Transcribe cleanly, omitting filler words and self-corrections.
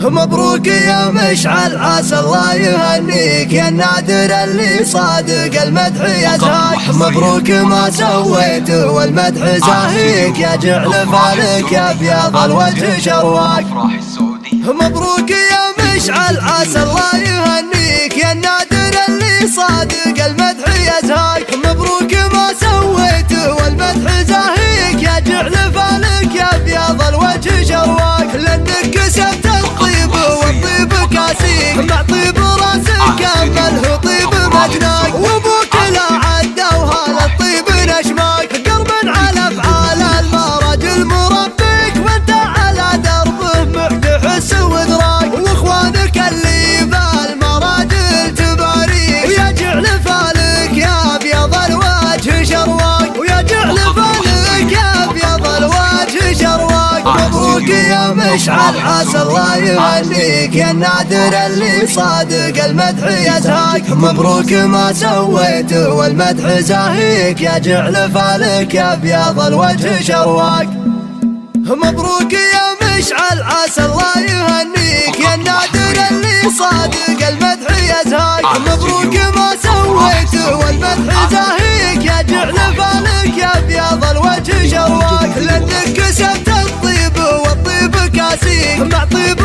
مبروك يا مشعل عسى الله يهنيك يا النادر اللي صادق المدح يزهاك. مبروك ما سويته والمدح زاهيك يا جعل فالك يا بياض الوجه شرواك. مبروك يا مشعل عسى الله يهنيك يا النادر اللي صادق المدح يزهاك. مبروك ما سويته والمدح زاهيك يا جعل فالك يا بياض الوجه شرواك. لانك كسبت الطيب والطيب كاسيك مع طيب راسك كمله طيب مجناك. وابوك لا عدى وهذا الطيب نشماك. قرب على افعال المرج المربيك وانت على دربه معد حس وادراك. واخوانك اللي بالمراجل تباريك ويا جعل فالك يا ابيض الوجه شرواك. ويا جعل فالك يا ابيض الوجه شرواك. مبروك يا مشعل عسى الله يهنيك يا النادر اللي صادق المدح يزهاك. مبروك ما سويته والمدح زاهيك يا جعل فالك يا بياض الوجه شرواك. مبروك يا مشعل عسى الله يهنيك يا النادر اللي صادق المدح يزهاك. مبروك ما سويته والمدح زاهيك يا جعل فالك يا بياض الوجه شرواك. لانك كسبت الطيب والطيب كاسيك مع طيب